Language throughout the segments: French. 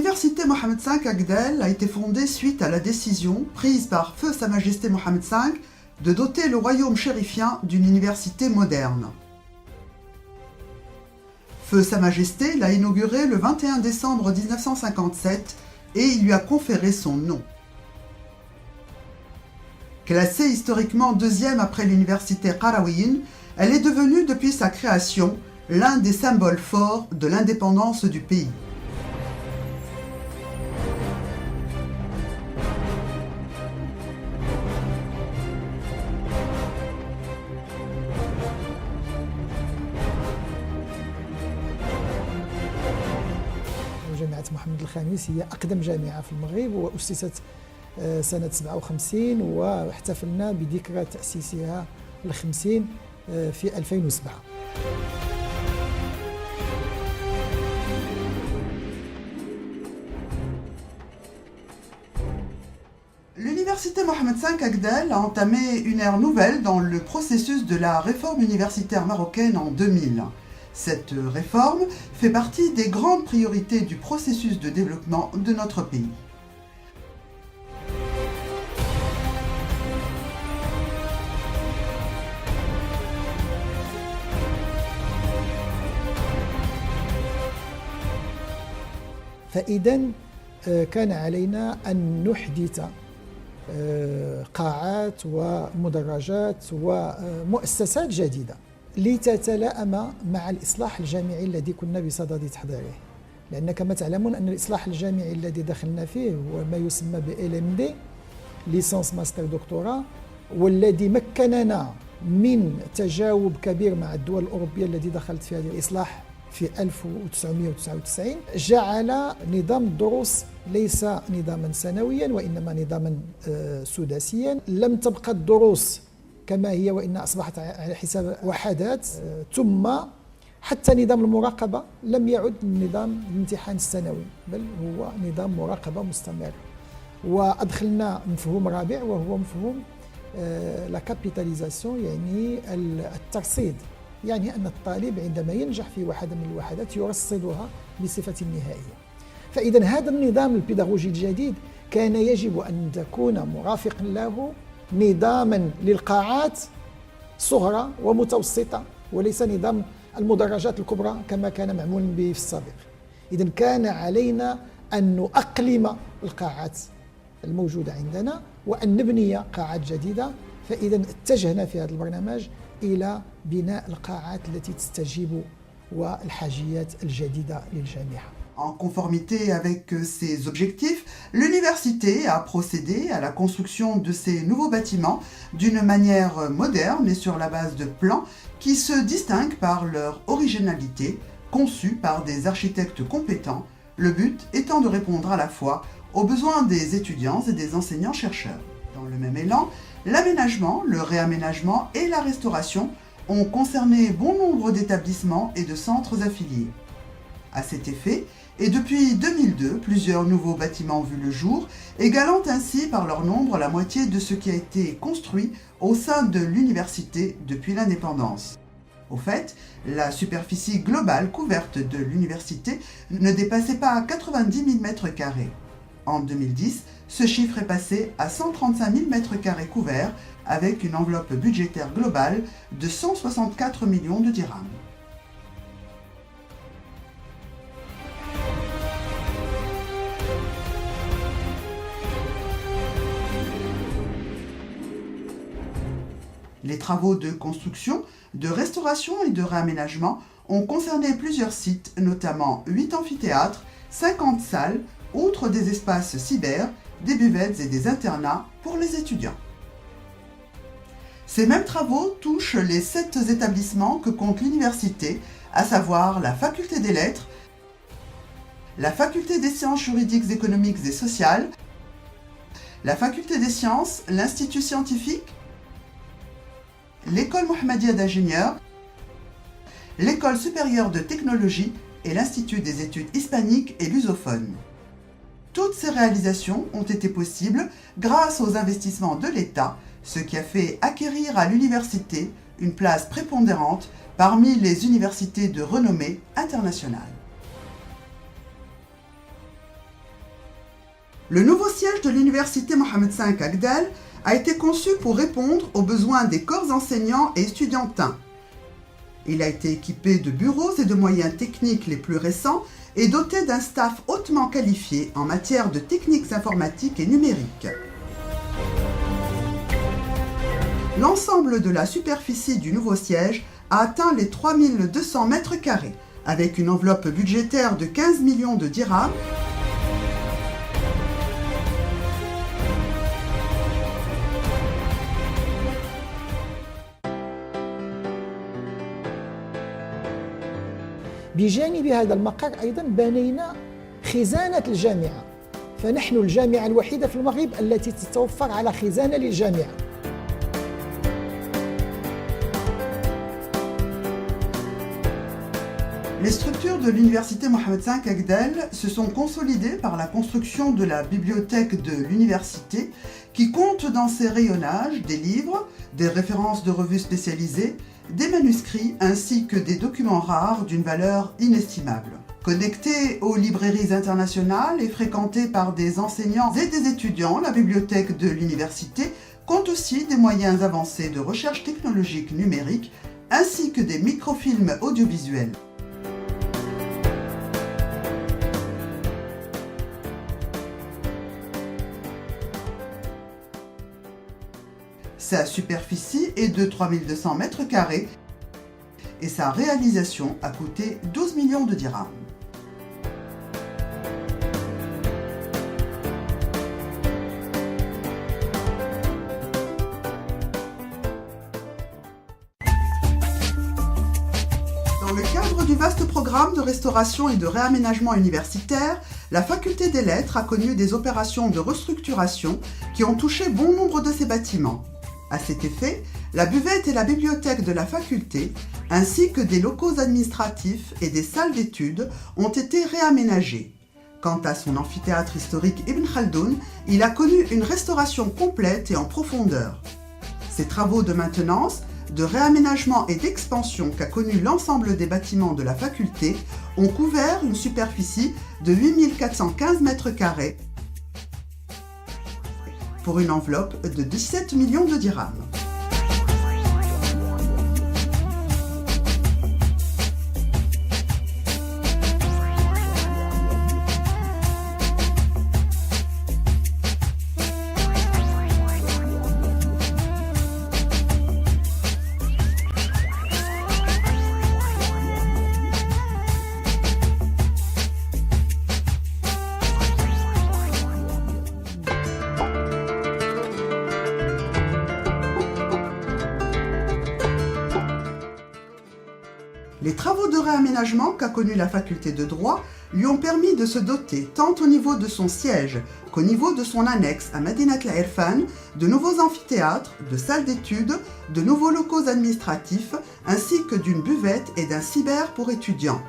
L'université Mohammed V Agdel a été fondée suite à la décision prise par Feu Sa Majesté Mohammed V de doter le royaume chérifien d'une université moderne. Feu Sa Majesté l'a inaugurée le 21 décembre 1957 et il lui a conféré son nom. Classée historiquement deuxième après l'université Qarawiyyin, elle est devenue depuis sa création l'un des symboles forts de l'indépendance du pays. جامعة محمد الخامس هي أقدم جامعة في المغرب وأسست سنة 57 واحتفلنا بذكرى تأسيسها ال50 في 2007. L'université Mohammed V Agdel a entamé une ère nouvelle dans le processus de la réforme universitaire marocaine en 2000. Cette réforme fait partie des grandes priorités du processus de développement de notre pays. فإذا كان علينا أن نحدث قاعات ومدرجات ومؤسسات جديدة لتتلائم مع الإصلاح الجامعي الذي كنا بصدد تحضيره، لأن كما تعلمون أن الإصلاح الجامعي الذي دخلنا فيه هو ما يسمى ب LMD ليسانس ماستر دكتوراه، والذي مكننا من تجاوب كبير مع الدول الأوروبية التي دخلت في هذا الإصلاح في 1999. جعل نظام الدروس ليس نظاما سنويا وإنما نظاما سداسيا. لم تبقى الدروس كما هي وإن أصبحت على حساب وحدات، ثم حتى نظام المراقبة لم يعد نظام الامتحان السنوي بل هو نظام مراقبة مستمر. وأدخلنا مفهوم رابع وهو مفهوم لا كابيتاليزاسيون، يعني الترصيد، يعني أن الطالب عندما ينجح في واحدة من الوحدات يرصدها بصفة نهائية. فإذا هذا النظام البيداغوجي الجديد كان يجب أن تكون مرافقا له نظاما للقاعات صغرى ومتوسطة وليس نظام المدرجات الكبرى كما كان معمول به في السابق. إذا كان علينا أن نؤقلم القاعات الموجودة عندنا وأن نبني قاعات جديدة. فإذا اتجهنا في هذا البرنامج إلى بناء القاعات التي تستجيب والحاجيات الجديدة للجامعة. En conformité avec ces objectifs, l'université a procédé à la construction de ces nouveaux bâtiments d'une manière moderne et sur la base de plans qui se distinguent par leur originalité, conçus par des architectes compétents, le but étant de répondre à la fois aux besoins des étudiants et des enseignants-chercheurs. Dans le même élan, l'aménagement, le réaménagement et la restauration ont concerné bon nombre d'établissements et de centres affiliés. À cet effet, et depuis 2002, plusieurs nouveaux bâtiments ont vu le jour, égalant ainsi par leur nombre la moitié de ce qui a été construit au sein de l'université depuis l'indépendance. Au fait, la superficie globale couverte de l'université ne dépassait pas 90 000 m². En 2010, ce chiffre est passé à 135 000 m² couverts avec une enveloppe budgétaire globale de 164 millions de dirhams. Les travaux de construction, de restauration et de réaménagement ont concerné plusieurs sites, notamment 8 amphithéâtres, 50 salles, outre des espaces cyber, des buvettes et des internats pour les étudiants. Ces mêmes travaux touchent les 7 établissements que compte l'université, à savoir la faculté des lettres, la faculté des sciences juridiques, économiques et sociales, la faculté des sciences, l'institut scientifique, l'école Mohammedia d'ingénieurs, l'école supérieure de technologie et l'institut des études hispaniques et lusophones. Toutes ces réalisations ont été possibles grâce aux investissements de l'État, ce qui a fait acquérir à l'université une place prépondérante parmi les universités de renommée internationale. Le nouveau siège de l'université Mohammed V Agdal a été conçu pour répondre aux besoins des corps enseignants et estudiantins. Il a été équipé de bureaux et de moyens techniques les plus récents et doté d'un staff hautement qualifié en matière de techniques informatiques et numériques. L'ensemble de la superficie du nouveau siège a atteint les 3200 mètres carrés, avec une enveloppe budgétaire de 15 millions de dirhams. بجانب هذا المقر أيضا بنينا خزانة الجامعة، فنحن الجامعة الوحيدة في المغرب التي تتوفر على خزانة للجامعة. Les structures de l'université Mohammed V Agdal se sont consolidées par la construction de la bibliothèque de l'université qui compte dans ses rayonnages des livres, des références de revues spécialisées, des manuscrits ainsi que des documents rares d'une valeur inestimable. Connectée aux librairies internationales et fréquentée par des enseignants et des étudiants, la bibliothèque de l'université compte aussi des moyens avancés de recherche technologique numérique ainsi que des microfilms audiovisuels. Sa superficie est de 3200 mètres carrés et sa réalisation a coûté 12 millions de dirhams. Dans le cadre du vaste programme de restauration et de réaménagement universitaire, la faculté des lettres a connu des opérations de restructuration qui ont touché bon nombre de ses bâtiments. À cet effet, la buvette et la bibliothèque de la faculté, ainsi que des locaux administratifs et des salles d'études, ont été réaménagés. Quant à son amphithéâtre historique Ibn Khaldoun, il a connu une restauration complète et en profondeur. Ces travaux de maintenance, de réaménagement et d'expansion qu'a connu l'ensemble des bâtiments de la faculté ont couvert une superficie de 8415 mètres carrés pour une enveloppe de 17 millions de dirhams. Les travaux de réaménagement qu'a connu la faculté de droit lui ont permis de se doter, tant au niveau de son siège qu'au niveau de son annexe à Madinat El Irfan, de nouveaux amphithéâtres, de salles d'études, de nouveaux locaux administratifs, ainsi que d'une buvette et d'un cyber pour étudiants.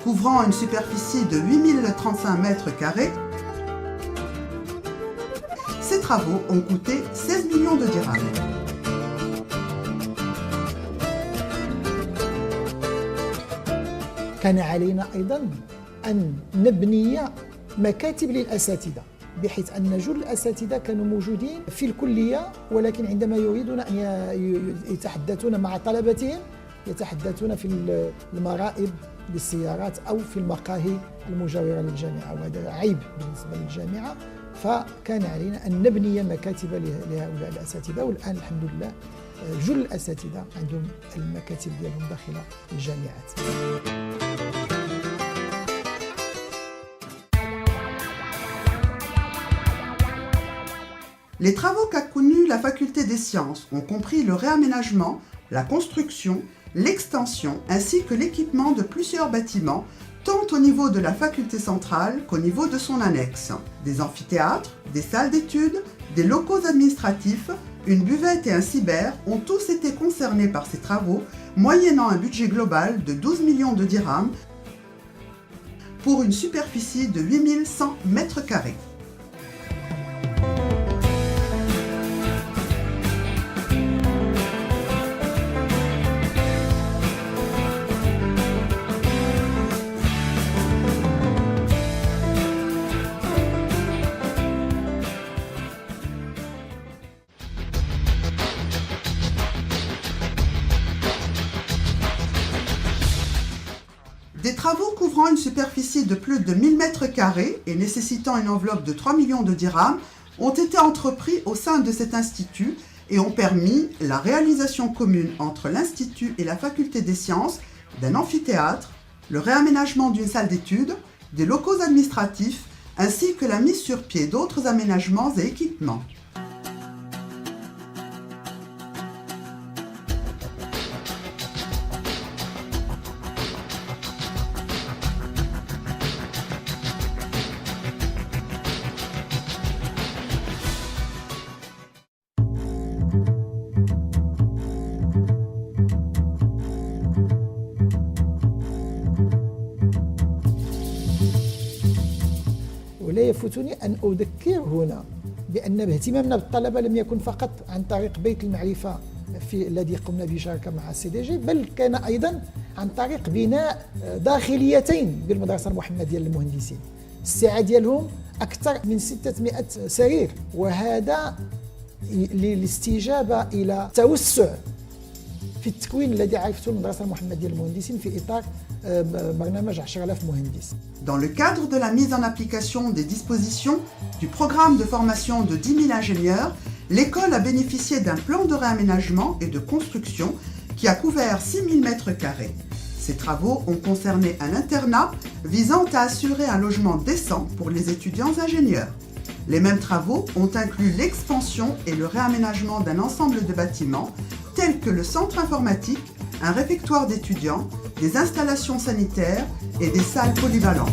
Couvrant une superficie de 8035 mètres carrés, ces travaux ont coûté 16 millions de dirhams. كان علينا أيضا أن نبني مكاتب للأساتذة، بحيث أن جل الأساتذة كانوا موجودين في الكلية، ولكن عندما يريدون أن يتحدثون مع طلبتهم يتحدثون في المرائب للسيارات أو في المقاهي المجاورة للجامعة، وهذا عيب بالنسبة للجامعة، فكان علينا أن نبني مكاتب لهؤلاء الأساتذة، والآن الحمد لله جل الأساتذة عندهم المكاتب ديالهم داخل الجامعات. Les travaux qu'a connus la faculté des sciences ont compris le réaménagement, la construction, l'extension ainsi que l'équipement de plusieurs bâtiments, tant au niveau de la faculté centrale qu'au niveau de son annexe. Des amphithéâtres, des salles d'études, des locaux administratifs, une buvette et un cyber ont tous été concernés par ces travaux, moyennant un budget global de 12 millions de dirhams pour une superficie de 8100 mètres carrés. Des travaux couvrant une superficie de plus de 1000 mètres carrés et nécessitant une enveloppe de 3 millions de dirhams ont été entrepris au sein de cet institut et ont permis la réalisation commune entre l'institut et la faculté des sciences d'un amphithéâtre, le réaménagement d'une salle d'études, des locaux administratifs ainsi que la mise sur pied d'autres aménagements et équipements. ولا يفوتني أن أذكر هنا بأن اهتمامنا بالطلبة لم يكن فقط عن طريق بيت المعرفة الذي قمنا بشراكة مع CDG، بل كان أيضا عن طريق بناء داخليتين بالمدرسة المحمدية للمهندسين. السعة ديالهم أكثر من 600 سرير، وهذا للاستجابة إلى توسع في التكوين الذي عرفته المدرسة المحمدية للمهندسين في إطار برنامج 10,000 مهندس. Dans le cadre de la mise en application des dispositions du programme de formation de 10 000 ingénieurs, l'école a bénéficié d'un plan de réaménagement et de construction qui a couvert 6 000 mètres carrés. Ces travaux ont concerné un internat visant à assurer un logement décent pour les étudiants ingénieurs. Les mêmes travaux ont inclus l'expansion et le réaménagement d'un ensemble de bâtiments tels que le centre informatique, un réfectoire d'étudiants, des installations sanitaires et des salles polyvalentes.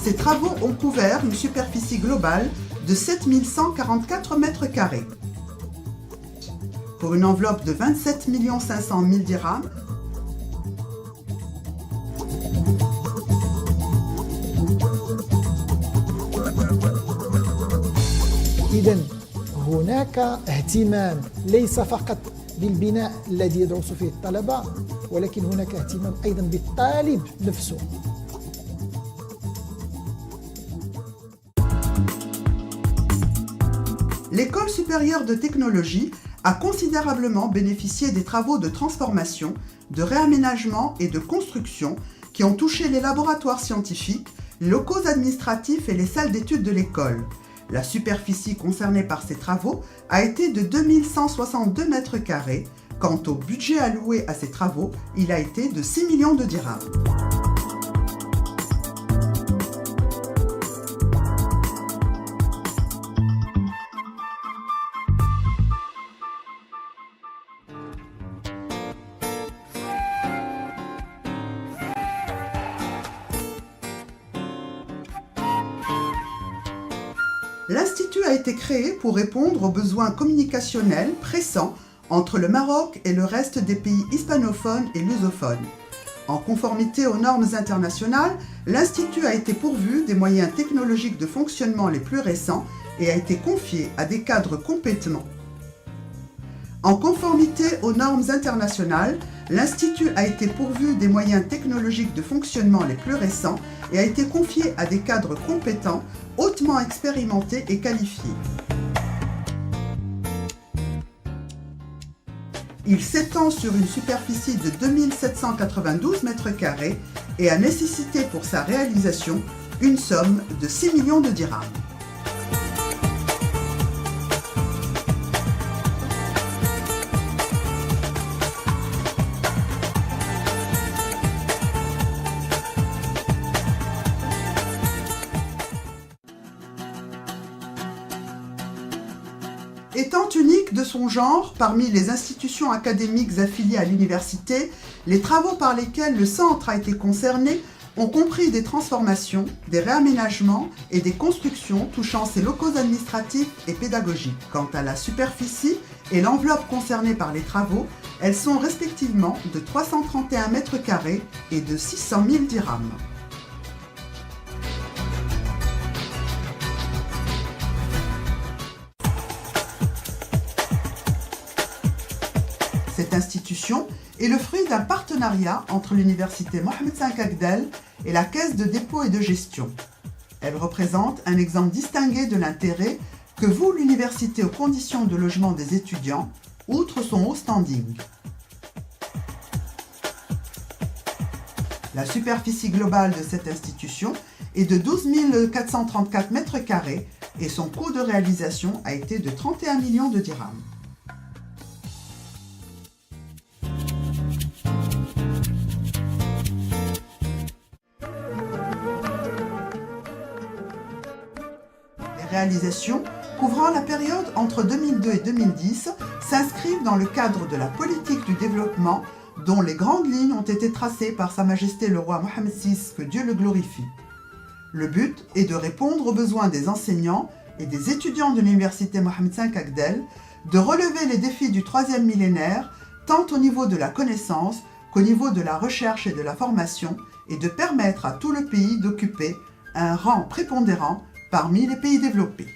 Ces travaux ont couvert une superficie globale de 7 144 mètres carrés. Pour une enveloppe de 27 500 000 dirhams, إذن هناك اهتمام ليس فقط بالبناء الذي يدرس فيه الطلبة، ولكن هناك اهتمام أيضا بالطالب نفسه. L'école supérieure de technologie a considérablement bénéficié des travaux de transformation, de réaménagement et de construction qui ont touché les laboratoires scientifiques, les locaux administratifs et les salles d'études de l'école. La superficie concernée par ces travaux a été de 2162 mètres carrés. Quant au budget alloué à ces travaux, il a été de 6 millions de dirhams. L'Institut a été créé pour répondre aux besoins communicationnels pressants entre le Maroc et le reste des pays hispanophones et lusophones. En conformité aux normes internationales, l'Institut a été pourvu des moyens technologiques de fonctionnement les plus récents et a été confié à des cadres compétents. En conformité aux normes internationales, l'Institut a été pourvu des moyens technologiques de fonctionnement les plus récents et a été confié à des cadres compétents, hautement expérimentés et qualifiés. Il s'étend sur une superficie de 2792 mètres carrés et a nécessité pour sa réalisation une somme de 6 millions de dirhams. Étant unique de son genre parmi les institutions académiques affiliées à l'université, les travaux par lesquels le centre a été concerné ont compris des transformations, des réaménagements et des constructions touchant ces locaux administratifs et pédagogiques. Quant à la superficie et l'enveloppe concernée par les travaux, elles sont respectivement de 331 mètres carrés et de 600 000 dirhams. Cette institution est le fruit d'un partenariat entre l'université Mohammed V Agdel et la Caisse de dépôt et de gestion. Elle représente un exemple distingué de l'intérêt que voue l'université aux conditions de logement des étudiants, outre son haut standing. La superficie globale de cette institution est de 12 434 mètres carrés et son coût de réalisation a été de 31 millions de dirhams. Les réalisations couvrant la période entre 2002 et 2010 s'inscrivent dans le cadre de la politique du développement dont les grandes lignes ont été tracées par Sa Majesté le roi Mohammed VI, que Dieu le glorifie. Le but est de répondre aux besoins des enseignants et des étudiants de l'université Mohammed V Agdel, de relever les défis du troisième millénaire, tant au niveau de la connaissance qu'au niveau de la recherche et de la formation, et de permettre à tout le pays d'occuper un rang prépondérant parmi les pays développés.